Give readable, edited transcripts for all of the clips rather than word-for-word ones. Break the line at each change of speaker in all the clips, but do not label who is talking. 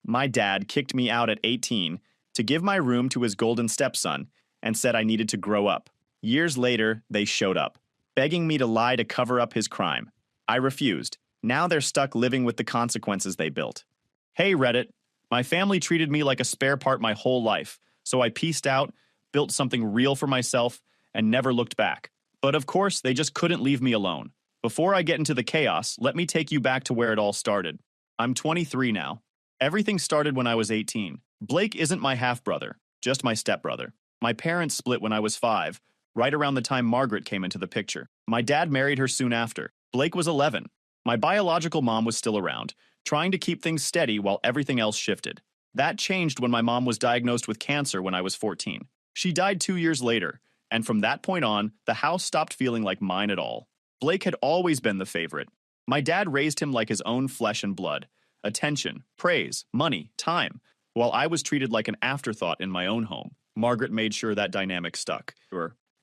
My dad kicked me out at 18 to give my room to his golden stepson and said I needed to grow up. Years later, they showed up, begging me to lie to cover up his crime. I refused. Now they're stuck living with the consequences they built. Hey, Reddit. My family treated me like a spare part my whole life, so I pieced out, built something real for myself, and never looked back. But of course, they just couldn't leave me alone. Before I get into the chaos, let me take you back to where it all started. I'm 23 now. Everything started when I was 18. Blake isn't my half-brother, just my stepbrother. My parents split when I was 5, right around the time Margaret came into the picture. My dad married her soon after. Blake was 11. My biological mom was still around, trying to keep things steady while everything else shifted. That changed when my mom was diagnosed with cancer when I was 14. She died 2 years later, and from that point on, the house stopped feeling like mine at all. Blake had always been the favorite. My dad raised him like his own flesh and blood. Attention, praise, money, time, while I was treated like an afterthought in my own home. Margaret made sure that dynamic stuck.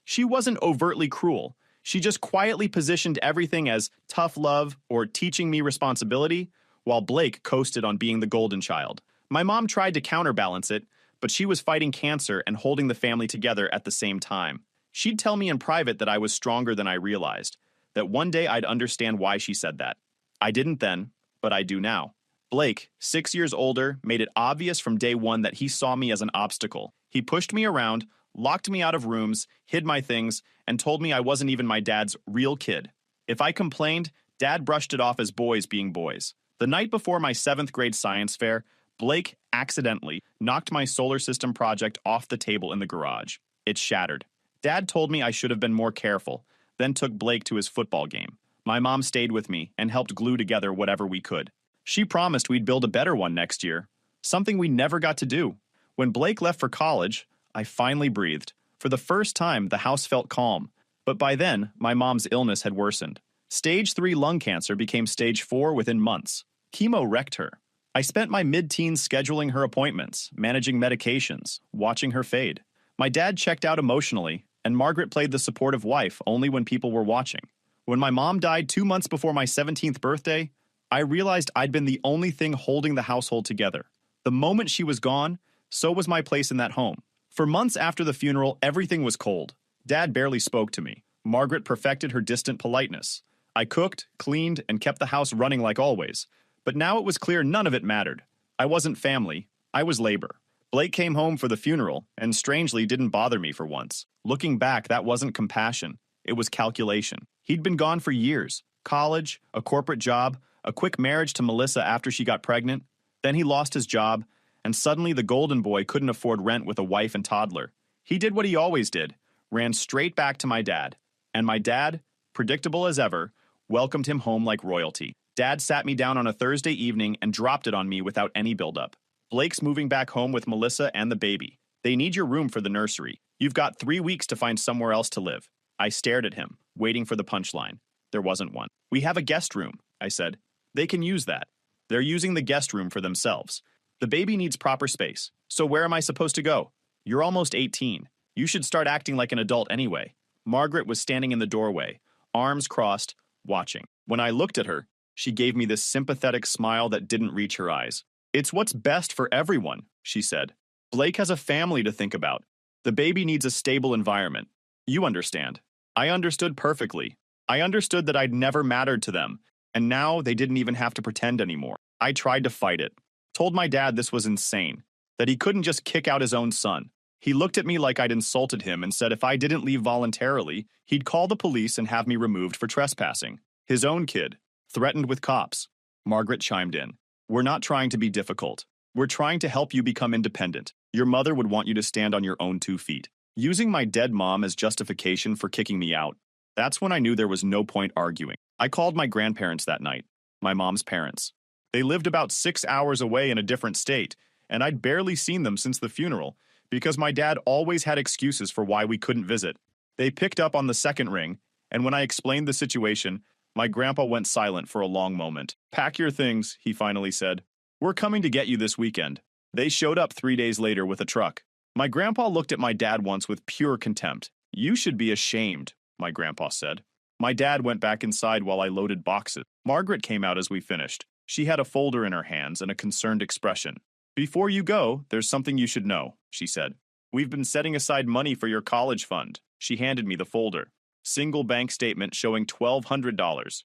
She wasn't overtly cruel. She just quietly positioned everything as tough love or teaching me responsibility, while Blake coasted on being the golden child. My mom tried to counterbalance it, but she was fighting cancer and holding the family together at the same time. She'd tell me in private that I was stronger than I realized, that one day I'd understand why she said that. I didn't then, but I do now. Blake, 6 years older, made it obvious from day one that he saw me as an obstacle. He pushed me around, locked me out of rooms, hid my things, and told me I wasn't even my dad's real kid. If I complained, Dad brushed it off as boys being boys. The night before my 7th grade science fair, Blake accidentally knocked my solar system project off the table in the garage. It shattered. Dad told me I should have been more careful, then took Blake to his football game. My mom stayed with me and helped glue together whatever we could. She promised we'd build a better one next year, something we never got to do. When Blake left for college, I finally breathed. For the first time, the house felt calm. But by then, my mom's illness had worsened. Stage 3 lung cancer became stage 4 within months. Chemo wrecked her. I spent my mid-teens scheduling her appointments, managing medications, watching her fade. My dad checked out emotionally, and Margaret played the supportive wife only when people were watching. When my mom died 2 months before my 17th birthday, I realized I'd been the only thing holding the household together. The moment she was gone, so was my place in that home. For months after the funeral, everything was cold. Dad barely spoke to me. Margaret perfected her distant politeness. I cooked, cleaned, and kept the house running like always. But now it was clear none of it mattered. I wasn't family. I was labor. Blake came home for the funeral, and strangely didn't bother me for once. Looking back, that wasn't compassion. It was calculation. He'd been gone for years. College, a corporate job, a quick marriage to Melissa after she got pregnant. Then he lost his job, and suddenly the golden boy couldn't afford rent with a wife and toddler. He did what he always did, ran straight back to my dad. And my dad, predictable as ever, welcomed him home like royalty. Dad sat me down on a Thursday evening and dropped it on me without any buildup. Blake's moving back home with Melissa and the baby. They need your room for the nursery. You've got 3 weeks to find somewhere else to live. I stared at him, waiting for the punchline. There wasn't one. We have a guest room, I said. They can use that. They're using the guest room for themselves. The baby needs proper space. So where am I supposed to go? You're almost 18. You should start acting like an adult anyway. Margaret was standing in the doorway, arms crossed, watching. When I looked at her, she gave me this sympathetic smile that didn't reach her eyes. It's what's best for everyone, she said. Blake has a family to think about. The baby needs a stable environment. You understand. I understood perfectly. I understood that I'd never mattered to them, and now they didn't even have to pretend anymore. I tried to fight it. Told my dad this was insane, that he couldn't just kick out his own son. He looked at me like I'd insulted him and said if I didn't leave voluntarily, he'd call the police and have me removed for trespassing. His own kid, threatened with cops. Margaret chimed in. We're not trying to be difficult. We're trying to help you become independent. Your mother would want you to stand on your own 2 feet. Using my dead mom as justification for kicking me out. That's when I knew there was no point arguing. I called my grandparents that night, my mom's parents. They lived about 6 hours away in a different state, and I'd barely seen them since the funeral, because my dad always had excuses for why we couldn't visit. They picked up on the second ring, and when I explained the situation, my grandpa went silent for a long moment. Pack your things, he finally said. We're coming to get you this weekend. They showed up 3 days later with a truck. My grandpa looked at my dad once with pure contempt. You should be ashamed, my grandpa said. My dad went back inside while I loaded boxes. Margaret came out as we finished. She had a folder in her hands and a concerned expression. Before you go, there's something you should know, she said. We've been setting aside money for your college fund. She handed me the folder. Single bank statement showing $1,200.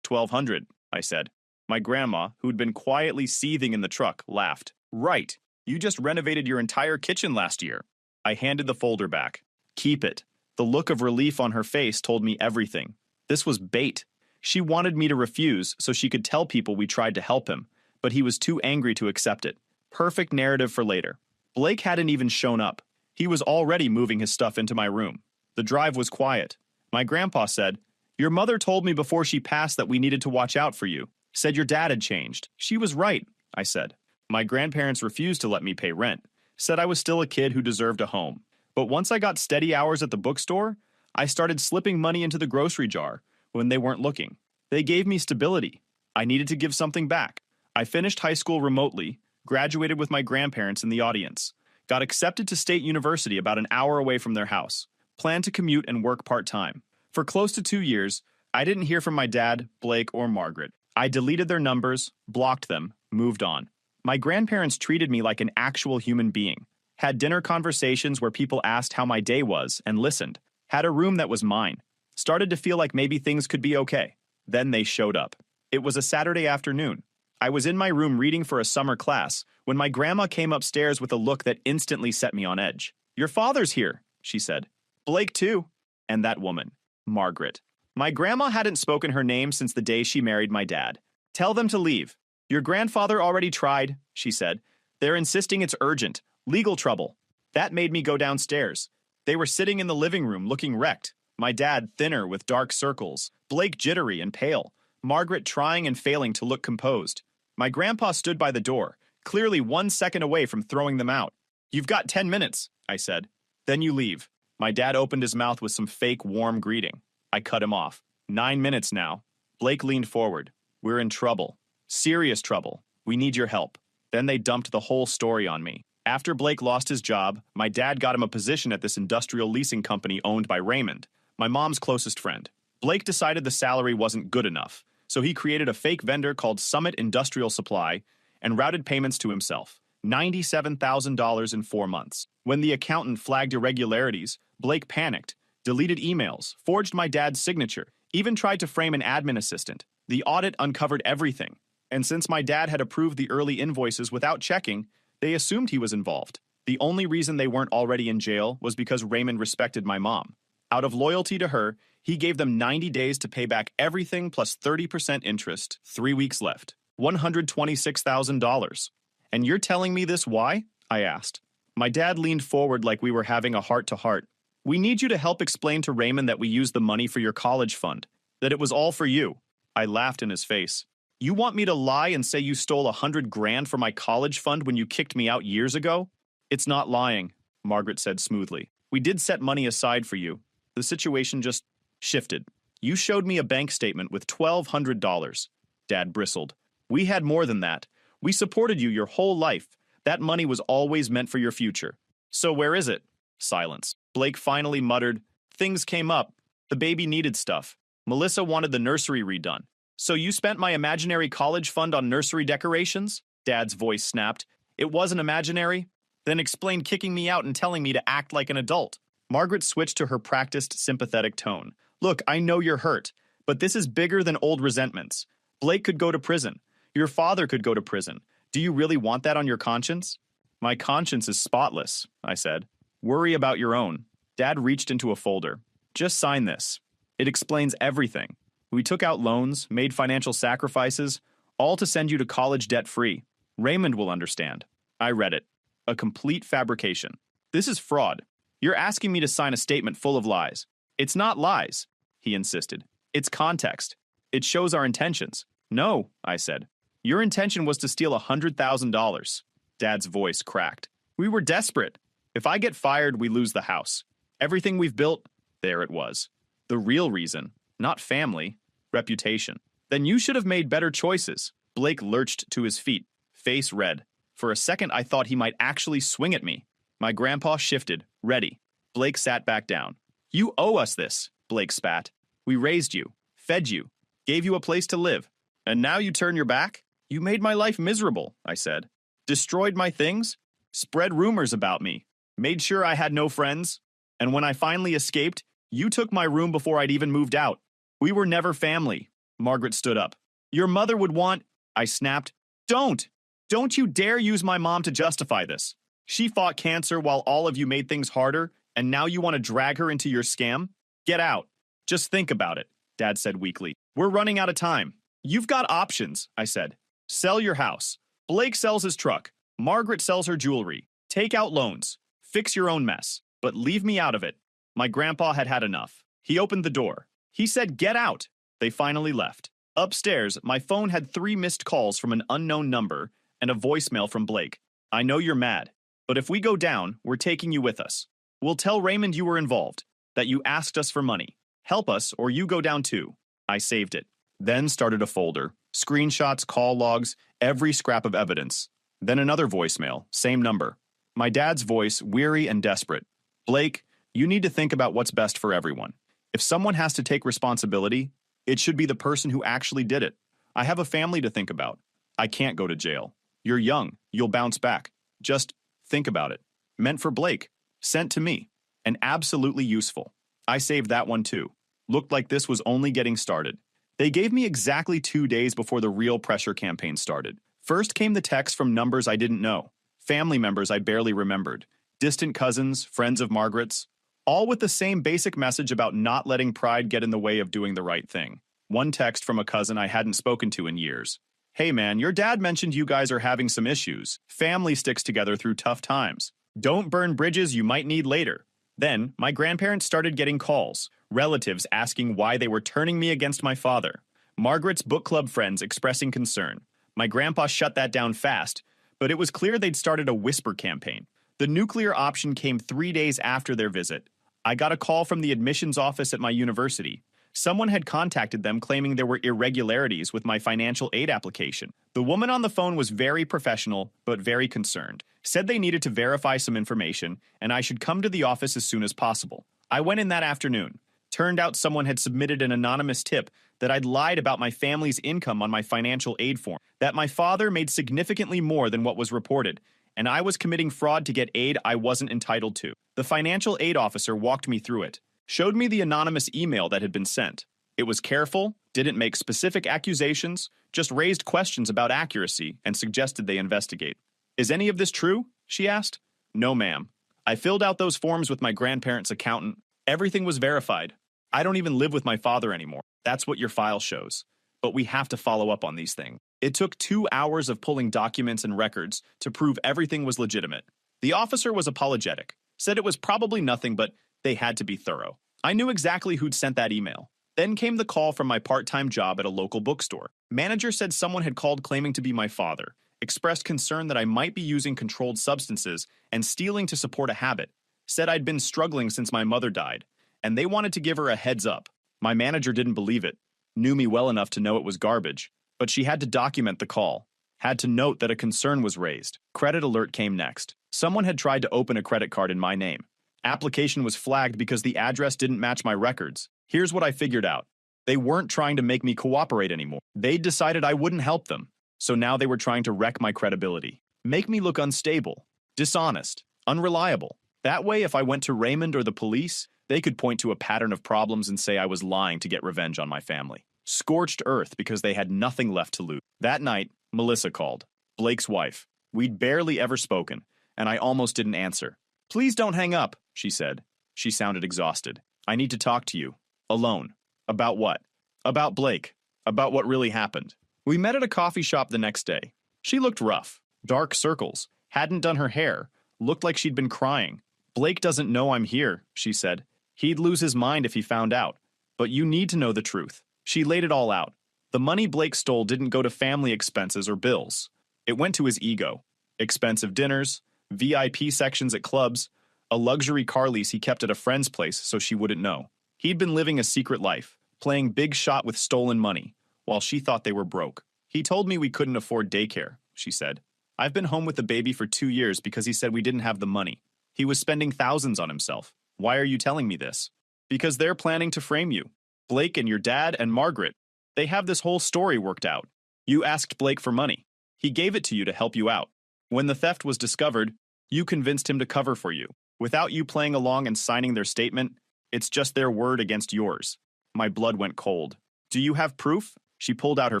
$1,200, I said. My grandma, who'd been quietly seething in the truck, laughed. Right. You just renovated your entire kitchen last year. I handed the folder back. Keep it. The look of relief on her face told me everything. This was bait. She wanted me to refuse so she could tell people we tried to help him, but he was too angry to accept it. Perfect narrative for later. Blake hadn't even shown up. He was already moving his stuff into my room. The drive was quiet. My grandpa said, "Your mother told me before she passed that we needed to watch out for you. Said your dad had changed." She was right, I said. My grandparents refused to let me pay rent. Said I was still a kid who deserved a home. But once I got steady hours at the bookstore, I started slipping money into the grocery jar when they weren't looking. They gave me stability. I needed to give something back. I finished high school remotely, graduated with my grandparents in the audience, got accepted to State University about an hour away from their house, planned to commute and work part-time. For close to 2 years, I didn't hear from my dad, Blake, or Margaret. I deleted their numbers, blocked them, moved on. My grandparents treated me like an actual human being, had dinner conversations where people asked how my day was and listened, had a room that was mine, started to feel like maybe things could be okay. Then they showed up. It was a Saturday afternoon. I was in my room reading for a summer class when my grandma came upstairs with a look that instantly set me on edge. "Your father's here," she said. "Blake too." And that woman, Margaret. My grandma hadn't spoken her name since the day she married my dad. "Tell them to leave. Your grandfather already tried," she said. "They're insisting it's urgent. Legal trouble." That made me go downstairs. They were sitting in the living room looking wrecked. My dad thinner with dark circles, Blake jittery and pale, Margaret trying and failing to look composed. My grandpa stood by the door, clearly 1 second away from throwing them out. "You've got 10 minutes, I said. "Then you leave." My dad opened his mouth with some fake warm greeting. I cut him off. 9 minutes now. Blake leaned forward. "We're in trouble. Serious trouble. We need your help." Then they dumped the whole story on me. After Blake lost his job, my dad got him a position at this industrial leasing company owned by Raymond, my mom's closest friend. Blake decided the salary wasn't good enough, so he created a fake vendor called Summit Industrial Supply and routed payments to himself. $97,000 in 4 months. When the accountant flagged irregularities, Blake panicked, deleted emails, forged my dad's signature, even tried to frame an admin assistant. The audit uncovered everything. And since my dad had approved the early invoices without checking, they assumed he was involved. The only reason they weren't already in jail was because Raymond respected my mom. Out of loyalty to her, he gave them 90 days to pay back everything plus 30% interest, 3 weeks left. $126,000. "And you're telling me this why?" I asked. My dad leaned forward like we were having a heart-to-heart. "We need you to help explain to Raymond that we used the money for your college fund, that it was all for you." I laughed in his face. "You want me to lie and say you stole $100,000 from my college fund when you kicked me out years ago?" "It's not lying," Margaret said smoothly. "We did set money aside for you. The situation just shifted. You showed me a bank statement with $1,200. Dad bristled. "We had more than that. We supported you your whole life. That money was always meant for your future." "So where is it?" Silence. Blake finally muttered, "Things came up. The baby needed stuff. Melissa wanted the nursery redone." "So you spent my imaginary college fund on nursery decorations?" Dad's voice snapped. "It wasn't imaginary? Then explain kicking me out and telling me to act like an adult." Margaret switched to her practiced, sympathetic tone. "Look, I know you're hurt, but this is bigger than old resentments. Blake could go to prison. Your father could go to prison. Do you really want that on your conscience?" "My conscience is spotless," I said. "Worry about your own." Dad reached into a folder. "Just sign this. It explains everything. We took out loans, made financial sacrifices, all to send you to college debt-free. Raymond will understand." I read it. A complete fabrication. "This is fraud. You're asking me to sign a statement full of lies." "It's not lies," he insisted. "It's context. It shows our intentions." "No," I said. "Your intention was to steal $100,000. Dad's voice cracked. "We were desperate. If I get fired, we lose the house. Everything we've built," there it was. "The real reason, not family, reputation." "Then you should have made better choices." Blake lurched to his feet, face red. For a second, I thought he might actually swing at me. My grandpa shifted, ready. Blake sat back down. "You owe us this," Blake spat. "We raised you, fed you, gave you a place to live. And now you turn your back? You made my life miserable," I said. destroyed my things, spread rumors about me, made sure I had no friends, and when I finally escaped, you took my room before I'd even moved out. We were never family. Margaret stood up. Your mother would want... I snapped. Don't! Don't you dare use my mom to justify this. She fought cancer while all of you made things harder, and now you want to drag her into your scam? Get out. Just think about it, Dad said weakly. We're running out of time. You've got options, I said. Sell your house. Blake sells his truck. Margaret sells her jewelry. Take out loans. Fix your own mess. But leave me out of it. My grandpa had had enough. He opened the door. He said, get out. They finally left. Upstairs, my phone had 3 missed calls from an unknown number and a voicemail from Blake. I know you're mad, but if we go down, we're taking you with us. We'll tell Raymond you were involved, that you asked us for money. Help us or you go down too. I saved it. Then started a folder. Screenshots, call logs, every scrap of evidence. Then another voicemail, same number. My dad's voice, weary and desperate. Blake, you need to think about what's best for everyone. If someone has to take responsibility, it should be the person who actually did it. I have a family to think about. I can't go to jail. You're young. You'll bounce back. Just think about it. Meant for Blake. Sent to me. And absolutely useful. I saved that one too. Looked like this was only getting started. They gave me exactly 2 days before the real pressure campaign started. First came the text from numbers I didn't know. Family members I barely remembered. Distant cousins, friends of Margaret's. All with the same basic message about not letting pride get in the way of doing the right thing. One text from a cousin I hadn't spoken to in years. Hey man, your dad mentioned you guys are having some issues. Family sticks together through tough times. Don't burn bridges you might need later. Then, my grandparents started getting calls. Relatives asking why they were turning me against my father. Margaret's book club friends expressing concern. My grandpa shut that down fast, but it was clear they'd started a whisper campaign. The nuclear option came 3 days after their visit. I got a call from the admissions office at my university. Someone had contacted them claiming there were irregularities with my financial aid application. The woman on the phone was very professional, but very concerned. Said they needed to verify some information, and I should come to the office as soon as possible. I went in that afternoon. Turned out someone had submitted an anonymous tip that I'd lied about my family's income on my financial aid form, that my father made significantly more than what was reported, and I was committing fraud to get aid I wasn't entitled to. The financial aid officer walked me through it, showed me the anonymous email that had been sent. It was careful, didn't make specific accusations, just raised questions about accuracy and suggested they investigate. Is any of this true? She asked. No, ma'am. I filled out those forms with my grandparents' accountant. Everything was verified. I don't even live with my father anymore. That's what your file shows. But we have to follow up on these things. It took 2 hours of pulling documents and records to prove everything was legitimate. The officer was apologetic, said it was probably nothing, but they had to be thorough. I knew exactly who'd sent that email. Then came the call from my part-time job at a local bookstore. Manager said someone had called claiming to be my father, expressed concern that I might be using controlled substances and stealing to support a habit, said I'd been struggling since my mother died, and they wanted to give her a heads up. My manager didn't believe it, knew me well enough to know it was garbage, but she had to document the call, had to note that a concern was raised. Credit alert came next. Someone had tried to open a credit card in my name. Application was flagged because the address didn't match my records. Here's what I figured out. They weren't trying to make me cooperate anymore. They decided I wouldn't help them. So now they were trying to wreck my credibility. Make me look unstable, dishonest, unreliable. That way, if I went to Raymond or the police, they could point to a pattern of problems and say I was lying to get revenge on my family. Scorched earth because they had nothing left to lose. That night, Melissa called, Blake's wife. We'd barely ever spoken, and I almost didn't answer. Please don't hang up, she said. She sounded exhausted. I need to talk to you. Alone. About what? About Blake. About what really happened. We met at a coffee shop the next day. She looked rough. Dark circles. Hadn't done her hair. Looked like she'd been crying. Blake doesn't know I'm here, she said. He'd lose his mind if he found out. But you need to know the truth. She laid it all out. The money Blake stole didn't go to family expenses or bills. It went to his ego. Expensive dinners, VIP sections at clubs, a luxury car lease he kept at a friend's place so she wouldn't know. He'd been living a secret life, playing big shot with stolen money, while she thought they were broke. He told me we couldn't afford daycare, she said. I've been home with the baby for 2 years because he said we didn't have the money. He was spending thousands on himself. Why are you telling me this? Because they're planning to frame you. Blake and your dad and Margaret. They have this whole story worked out. You asked Blake for money. He gave it to you to help you out. When the theft was discovered, you convinced him to cover for you. Without you playing along and signing their statement, it's just their word against yours. My blood went cold. Do you have proof? She pulled out her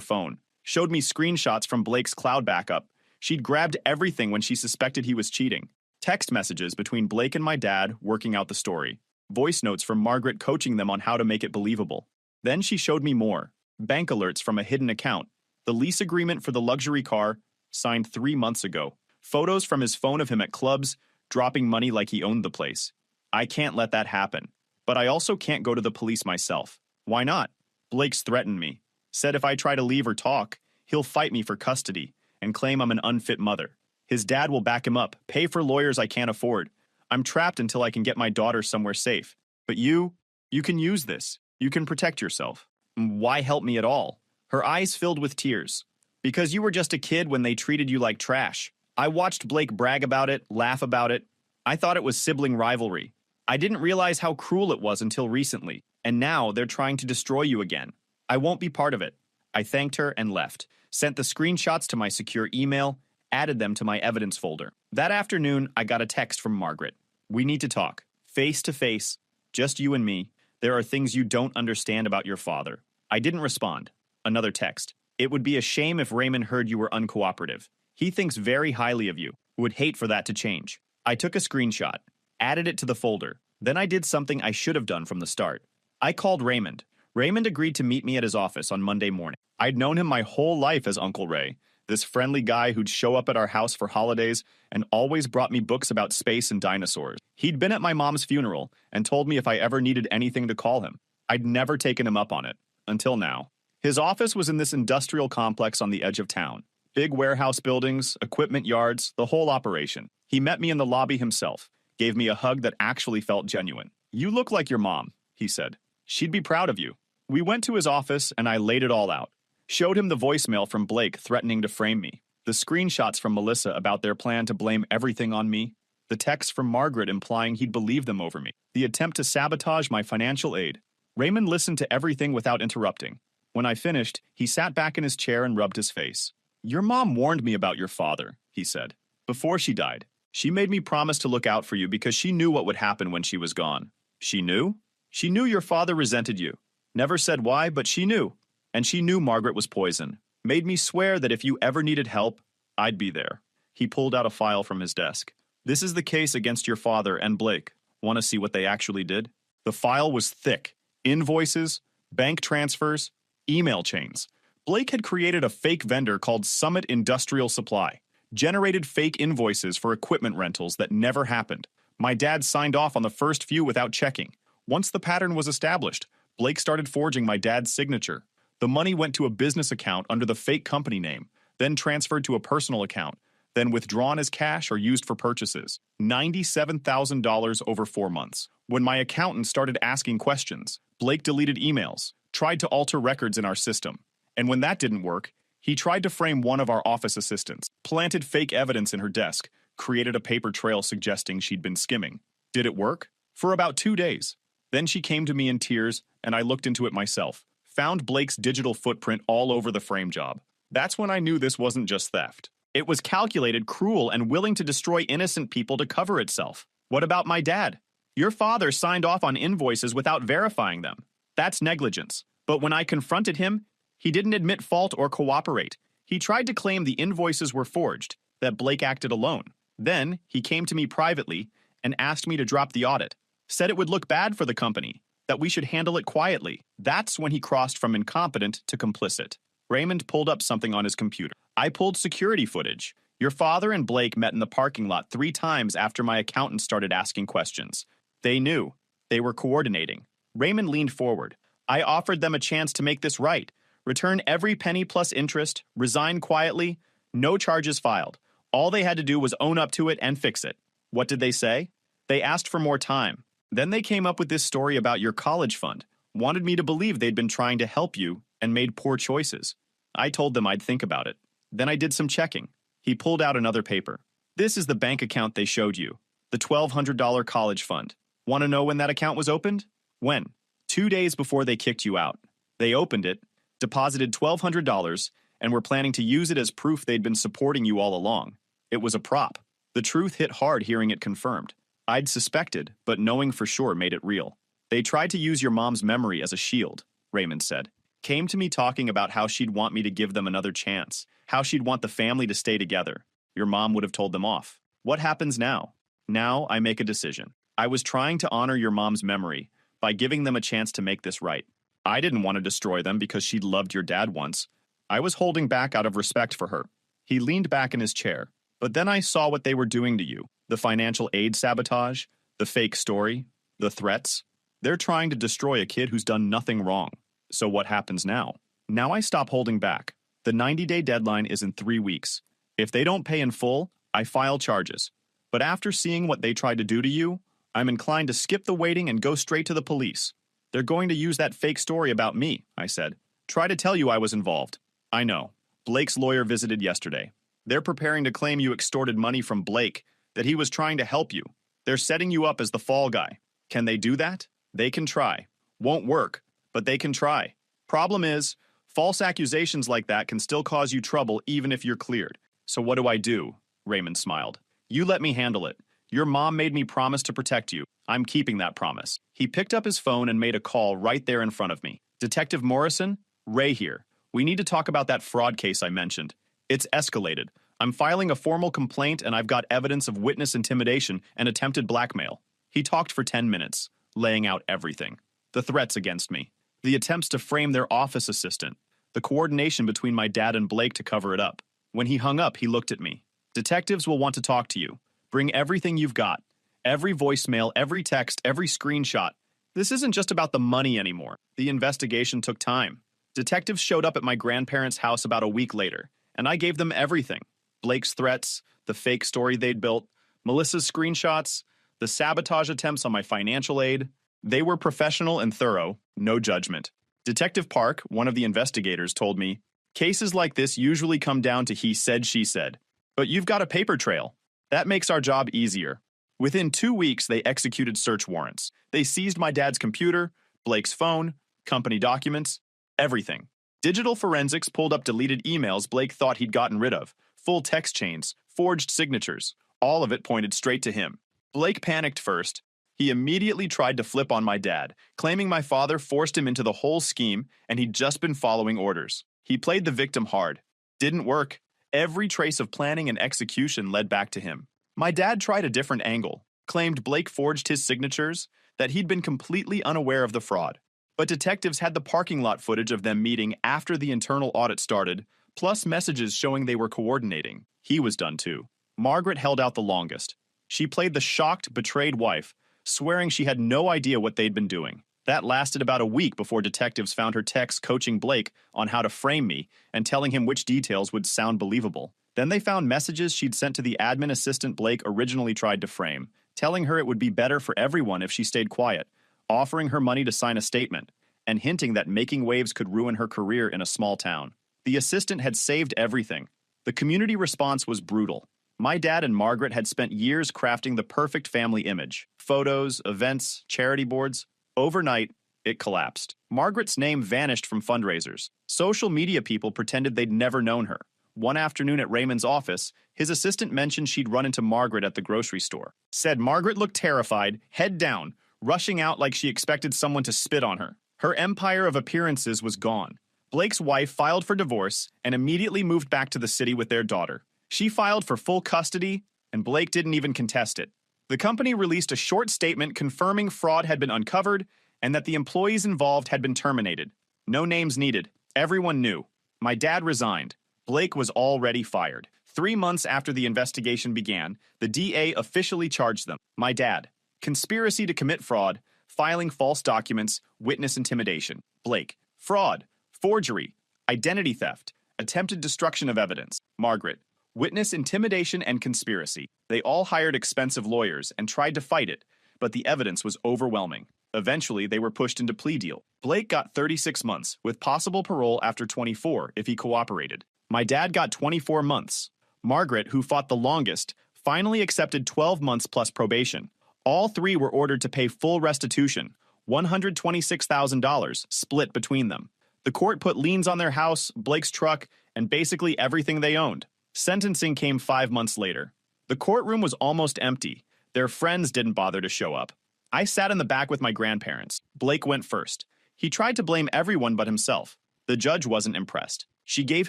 phone, showed me screenshots from Blake's cloud backup. She'd grabbed everything when she suspected he was cheating. Text messages between Blake and my dad working out the story. Voice notes from Margaret coaching them on how to make it believable. Then she showed me more. Bank alerts from a hidden account. The lease agreement for the luxury car, signed 3 months ago. Photos from his phone of him at clubs, dropping money like he owned the place. I can't let that happen. But I also can't go to the police myself. Why not? Blake's threatened me. Said if I try to leave or talk, he'll fight me for custody and claim I'm an unfit mother. His dad will back him up, pay for lawyers I can't afford. I'm trapped until I can get my daughter somewhere safe. But you can use this. You can protect yourself. Why help me at all? Her eyes filled with tears. Because you were just a kid when they treated you like trash. I watched Blake brag about it, laugh about it. I thought it was sibling rivalry. I didn't realize how cruel it was until recently, and now they're trying to destroy you again. I won't be part of it. I thanked her and left, sent the screenshots to my secure email, added them to my evidence folder. That afternoon, I got a text from Margaret. We need to talk, face to face, just you and me. There are things you don't understand about your father. I didn't respond. Another text. It would be a shame if Raymond heard you were uncooperative. He thinks very highly of you, would hate for that to change. I took a screenshot, added it to the folder. Then I did something I should have done from the start. I called Raymond. Raymond agreed to meet me at his office on Monday morning. I'd known him my whole life as Uncle Ray, this friendly guy who'd show up at our house for holidays and always brought me books about space and dinosaurs. He'd been at my mom's funeral and told me if I ever needed anything to call him. I'd never taken him up on it, until now. His office was in this industrial complex on the edge of town. Big warehouse buildings, equipment yards, the whole operation. He met me in the lobby himself, gave me a hug that actually felt genuine. You look like your mom, he said. She'd be proud of you. We went to his office and I laid it all out. Showed him the voicemail from Blake threatening to frame me, the screenshots from Melissa about their plan to blame everything on me, the text from Margaret implying he'd believe them over me, the attempt to sabotage my financial aid. Raymond listened to everything without interrupting. When I finished, he sat back in his chair and rubbed his face. Your mom warned me about your father, he said. Before she died, she made me promise to look out for you because she knew what would happen when she was gone. She knew? She knew your father resented you. Never said why, but she knew. And she knew Margaret was poison. Made me swear that if you ever needed help, I'd be there. He pulled out a file from his desk. This is the case against your father and Blake. Want to see what they actually did? The file was thick. Invoices, bank transfers, email chains. Blake had created a fake vendor called Summit Industrial Supply. Generated fake invoices for equipment rentals that never happened. My dad signed off on the first few without checking. Once the pattern was established, Blake started forging my dad's signature. The money went to a business account under the fake company name, then transferred to a personal account, then withdrawn as cash or used for purchases. $97,000 over 4 months. When my accountant started asking questions, Blake deleted emails, tried to alter records in our system. And when that didn't work, he tried to frame one of our office assistants, planted fake evidence in her desk, created a paper trail suggesting she'd been skimming. Did it work? For about 2 days. Then she came to me in tears, and I looked into it myself. Found Blake's digital footprint all over the frame job. That's when I knew this wasn't just theft. It was calculated, cruel, and willing to destroy innocent people to cover itself. What about my dad? Your father signed off on invoices without verifying them. That's negligence. But when I confronted him, he didn't admit fault or cooperate. He tried to claim the invoices were forged, that Blake acted alone. Then, he came to me privately and asked me to drop the audit. Said it would look bad for the company, that we should handle it quietly. That's when he crossed from incompetent to complicit. Raymond pulled up something on his computer. I pulled security footage. Your father and Blake met in the parking lot 3 times after my accountant started asking questions. They knew. They were coordinating. Raymond leaned forward. I offered them a chance to make this right. Return every penny plus interest, resign quietly, no charges filed. All they had to do was own up to it and fix it. What did they say? They asked for more time. Then they came up with this story about your college fund, wanted me to believe they'd been trying to help you and made poor choices. I told them I'd think about it. Then I did some checking. He pulled out another paper. This is the bank account they showed you, the $1,200 college fund. Want to know when that account was opened? When? 2 days before they kicked you out. They opened it, deposited $1,200, and were planning to use it as proof they'd been supporting you all along. It was a prop. The truth hit hard hearing it confirmed. I'd suspected, but knowing for sure made it real. They tried to use your mom's memory as a shield, Raymond said. Came to me talking about how she'd want me to give them another chance, how she'd want the family to stay together. Your mom would have told them off. What happens now? Now I make a decision. I was trying to honor your mom's memory by giving them a chance to make this right. I didn't want to destroy them because she'd loved your dad once. I was holding back out of respect for her. He leaned back in his chair. But then I saw what they were doing to you. The financial aid sabotage, the fake story, the threats. They're trying to destroy a kid who's done nothing wrong. So what happens now? Now I stop holding back. The 90-day deadline is in 3 weeks. If they don't pay in full, I file charges. But after seeing what they tried to do to you, I'm inclined to skip the waiting and go straight to the police. They're going to use that fake story about me, I said. Try to tell you I was involved. I know. Blake's lawyer visited yesterday. They're preparing to claim you extorted money from Blake, that he was trying to help you. They're setting you up as the fall guy. Can they do that? They can try. Won't work, but they can try. Problem is, false accusations like that can still cause you trouble even if you're cleared. So what do? Raymond smiled. You let me handle it. Your mom made me promise to protect you. I'm keeping that promise. He picked up his phone and made a call right there in front of me. Detective Morrison? Ray here. We need to talk about that fraud case I mentioned. It's escalated. I'm filing a formal complaint and I've got evidence of witness intimidation and attempted blackmail. He talked for 10 minutes, laying out everything. The threats against me. The attempts to frame their office assistant. The coordination between my dad and Blake to cover it up. When he hung up, he looked at me. Detectives will want to talk to you. Bring everything you've got. Every voicemail, every text, every screenshot. This isn't just about the money anymore. The investigation took time. Detectives showed up at my grandparents' house about a week later, and I gave them everything. Blake's threats, the fake story they'd built, Melissa's screenshots, the sabotage attempts on my financial aid. They were professional and thorough, no judgment. Detective Park, one of the investigators, told me, cases like this usually come down to he said, she said. But you've got a paper trail. That makes our job easier. Within 2 weeks, they executed search warrants. They seized my dad's computer, Blake's phone, company documents, everything. Digital forensics pulled up deleted emails Blake thought he'd gotten rid of, full text chains, forged signatures. All of it pointed straight to him. Blake panicked first. He immediately tried to flip on my dad, claiming my father forced him into the whole scheme and he'd just been following orders. He played the victim hard. Didn't work. Every trace of planning and execution led back to him. My dad tried a different angle, claimed Blake forged his signatures, that he'd been completely unaware of the fraud. But detectives had the parking lot footage of them meeting after the internal audit started, plus messages showing they were coordinating. He was done too. Margaret held out the longest. She played the shocked, betrayed wife, swearing she had no idea what they'd been doing. That lasted about a week before detectives found her texts coaching Blake on how to frame me and telling him which details would sound believable. Then they found messages she'd sent to the admin assistant Blake originally tried to frame, telling her it would be better for everyone if she stayed quiet, offering her money to sign a statement, and hinting that making waves could ruin her career in a small town. The assistant had saved everything. The community response was brutal. My dad and Margaret had spent years crafting the perfect family image. Photos, events, charity boards. Overnight, it collapsed. Margaret's name vanished from fundraisers. Social media people pretended they'd never known her. One afternoon at Raymond's office, his assistant mentioned she'd run into Margaret at the grocery store. Said Margaret looked terrified, head down, rushing out like she expected someone to spit on her. Her empire of appearances was gone. Blake's wife filed for divorce and immediately moved back to the city with their daughter. She filed for full custody, and Blake didn't even contest it. The company released a short statement confirming fraud had been uncovered and that the employees involved had been terminated. No names needed. Everyone knew. My dad resigned. Blake was already fired. 3 months after the investigation began, the DA officially charged them. My dad. Conspiracy to commit fraud, filing false documents, witness intimidation. Blake. Fraud, forgery, identity theft, attempted destruction of evidence. Margaret. Witness intimidation and conspiracy. They all hired expensive lawyers and tried to fight it, but the evidence was overwhelming. Eventually, they were pushed into plea deal. Blake got 36 months, with possible parole after 24 if he cooperated. My dad got 24 months. Margaret, who fought the longest, finally accepted 12 months plus probation. All three were ordered to pay full restitution, $126,000, split between them. The court put liens on their house, Blake's truck, and basically everything they owned. Sentencing came 5 months later. The courtroom was almost empty. Their friends didn't bother to show up. I sat in the back with my grandparents. Blake went first. He tried to blame everyone but himself. The judge wasn't impressed. She gave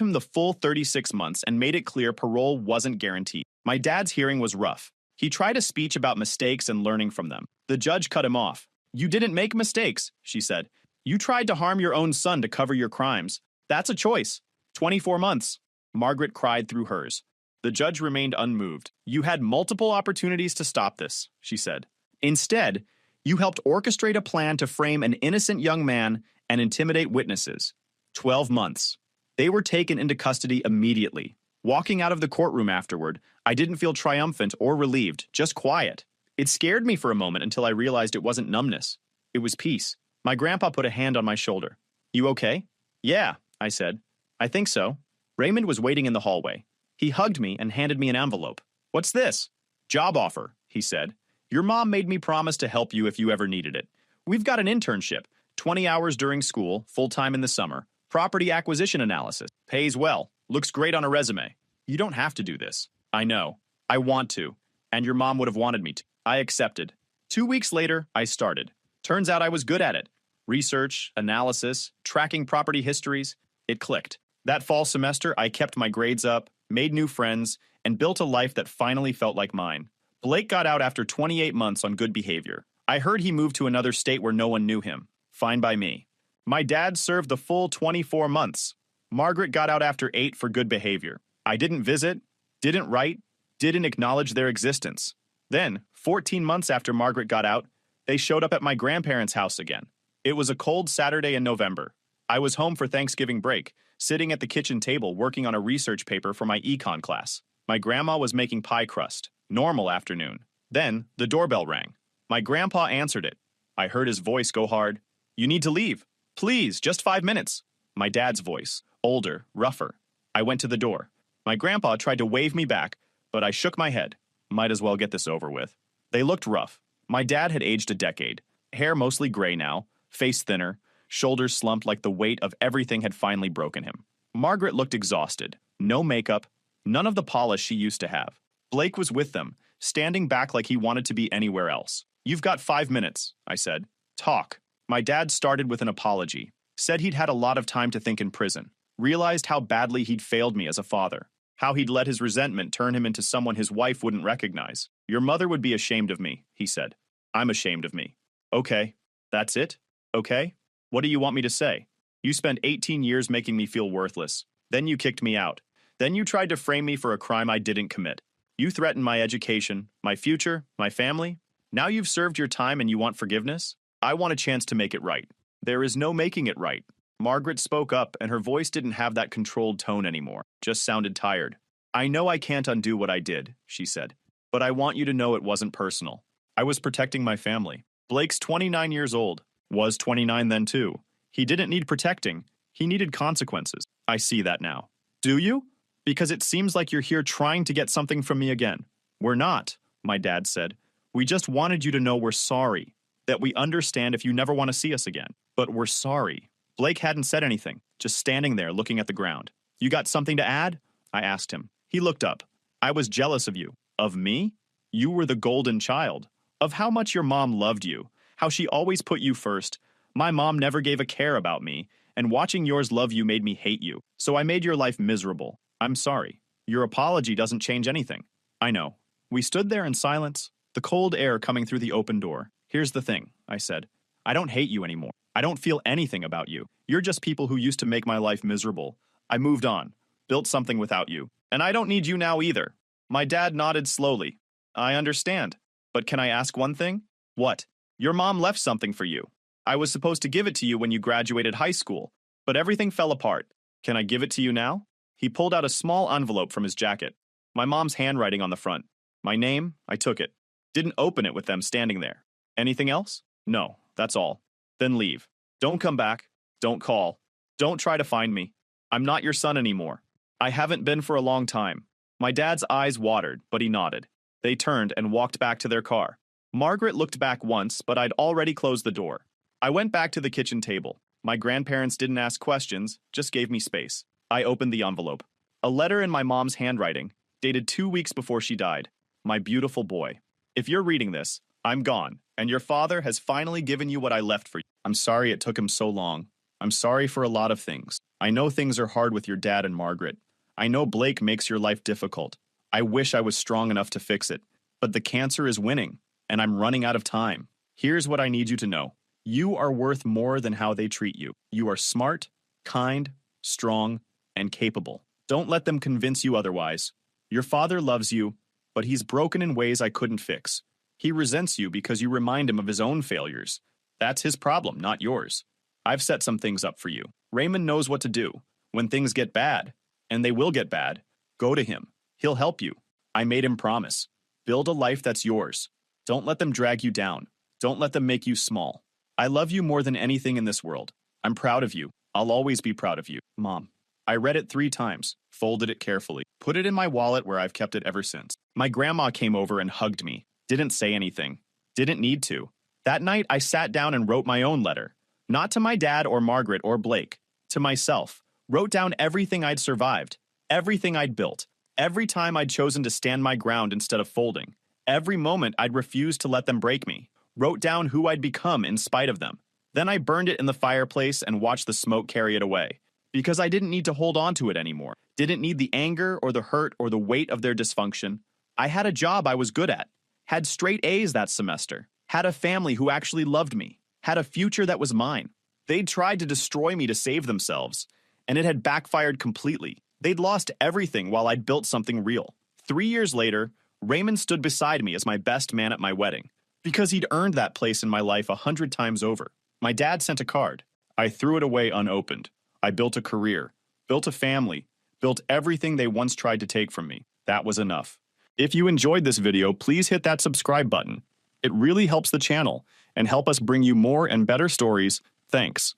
him the full 36 months and made it clear parole wasn't guaranteed. My dad's hearing was rough. He tried a speech about mistakes and learning from them. The judge cut him off. "You didn't make mistakes," she said. "You tried to harm your own son to cover your crimes. That's a choice. 24 months. Margaret cried through hers. The judge remained unmoved. "You had multiple opportunities to stop this," she said. "Instead, you helped orchestrate a plan to frame an innocent young man and intimidate witnesses. 12 months. They were taken into custody immediately. Walking out of the courtroom afterward, I didn't feel triumphant or relieved, just quiet. It scared me for a moment until I realized it wasn't numbness. It was peace." My grandpa put a hand on my shoulder. "You okay?" "Yeah," I said. "I think so." Raymond was waiting in the hallway. He hugged me and handed me an envelope. "What's this?" "Job offer," he said. "Your mom made me promise to help you if you ever needed it. We've got an internship, 20 hours during school, full-time in the summer. Property acquisition analysis. Pays well. Looks great on a resume. You don't have to do this." "I know. I want to. And your mom would have wanted me to." I accepted. 2 weeks later, I started. Turns out I was good at it. Research, analysis, tracking property histories. It clicked. That fall semester, I kept my grades up, made new friends, and built a life that finally felt like mine. Blake got out after 28 months on good behavior. I heard he moved to another state where no one knew him. Fine by me. My dad served the full 24 months. Margaret got out after 8 for good behavior. I didn't visit, didn't write, didn't acknowledge their existence. Then, 14 months after Margaret got out, they showed up at my grandparents' house again. It was a cold Saturday in November. I was home for Thanksgiving break, sitting at the kitchen table working on a research paper for my econ class. My grandma was making pie crust. Normal afternoon. Then, the doorbell rang. My grandpa answered it. I heard his voice go hard. "You need to leave. Please, just 5 minutes." My dad's voice. Older, rougher. I went to the door. My grandpa tried to wave me back, but I shook my head. Might as well get this over with. They looked rough. My dad had aged a decade. Hair mostly gray now, face thinner, shoulders slumped like the weight of everything had finally broken him. Margaret looked exhausted. No makeup, none of the polish she used to have. Blake was with them, standing back like he wanted to be anywhere else. "You've got 5 minutes," I said. "Talk." My dad started with an apology. Said he'd had a lot of time to think in prison. Realized how badly he'd failed me as a father. How he'd let his resentment turn him into someone his wife wouldn't recognize. "Your mother would be ashamed of me," he said. "I'm ashamed of me." "Okay. That's it? Okay? What do you want me to say? You spent 18 years making me feel worthless. Then you kicked me out. Then you tried to frame me for a crime I didn't commit. You threatened my education, my future, my family. Now you've served your time and you want forgiveness? I want a chance to make it right." "There is no making it right." Margaret spoke up, and her voice didn't have that controlled tone anymore, just sounded tired. "I know I can't undo what I did," she said. "But I want you to know it wasn't personal. I was protecting my family. Blake's 29 years old. Was 29 then too. He didn't need protecting. He needed consequences. I see that now." "Do you? Because it seems like you're here trying to get something from me again." "We're not," my dad said. "We just wanted you to know we're sorry. That we understand if you never want to see us again. But we're sorry." Blake hadn't said anything, just standing there looking at the ground. "You got something to add?" I asked him. He looked up. "I was jealous of you." "Of me?" "You were the golden child. Of how much your mom loved you. How she always put you first. My mom never gave a care about me, and watching yours love you made me hate you. So I made your life miserable. I'm sorry. Your apology doesn't change anything." "I know." We stood there in silence, the cold air coming through the open door. "Here's the thing," I said. "I don't hate you anymore. I don't feel anything about you. You're just people who used to make my life miserable. I moved on, built something without you. And I don't need you now either." My dad nodded slowly. "I understand. But can I ask one thing?" "What?" "Your mom left something for you. I was supposed to give it to you when you graduated high school, but everything fell apart. Can I give it to you now?" He pulled out a small envelope from his jacket. My mom's handwriting on the front. My name, I took it. Didn't open it with them standing there. "Anything else?" "No, that's all." "Then leave. Don't come back. Don't call. Don't try to find me. I'm not your son anymore. I haven't been for a long time." My dad's eyes watered, but he nodded. They turned and walked back to their car. Margaret looked back once, but I'd already closed the door. I went back to the kitchen table. My grandparents didn't ask questions, just gave me space. I opened the envelope. A letter in my mom's handwriting, dated 2 weeks before she died. My beautiful boy. If you're reading this, I'm gone, and your father has finally given you what I left for you. I'm sorry it took him so long. I'm sorry for a lot of things. I know things are hard with your dad and Margaret. I know Blake makes your life difficult. I wish I was strong enough to fix it. But the cancer is winning, and I'm running out of time. Here's what I need you to know. You are worth more than how they treat you. You are smart, kind, strong, and capable. Don't let them convince you otherwise. Your father loves you, but he's broken in ways I couldn't fix. He resents you because you remind him of his own failures. That's his problem, not yours. I've set some things up for you. Raymond knows what to do. When things get bad, and they will get bad, go to him. He'll help you. I made him promise. Build a life that's yours. Don't let them drag you down. Don't let them make you small. I love you more than anything in this world. I'm proud of you. I'll always be proud of you, Mom. I read it 3 times, folded it carefully, put it in my wallet where I've kept it ever since. My grandma came over and hugged me. Didn't say anything. Didn't need to. That night, I sat down and wrote my own letter. Not to my dad or Margaret or Blake. To myself. Wrote down everything I'd survived. Everything I'd built. Every time I'd chosen to stand my ground instead of folding. Every moment I'd refused to let them break me. Wrote down who I'd become in spite of them. Then I burned it in the fireplace and watched the smoke carry it away. Because I didn't need to hold on to it anymore. Didn't need the anger or the hurt or the weight of their dysfunction. I had a job I was good at. Had straight A's that semester. Had a family who actually loved me. Had a future that was mine. They'd tried to destroy me to save themselves, and it had backfired completely. They'd lost everything while I'd built something real. 3 years later, Raymond stood beside me as my best man at my wedding, because he'd earned that place in my life 100 times over. My dad sent a card. I threw it away unopened. I built a career, built a family, built everything they once tried to take from me. That was enough. If you enjoyed this video, please hit that subscribe button. It really helps the channel and help us bring you more and better stories. Thanks.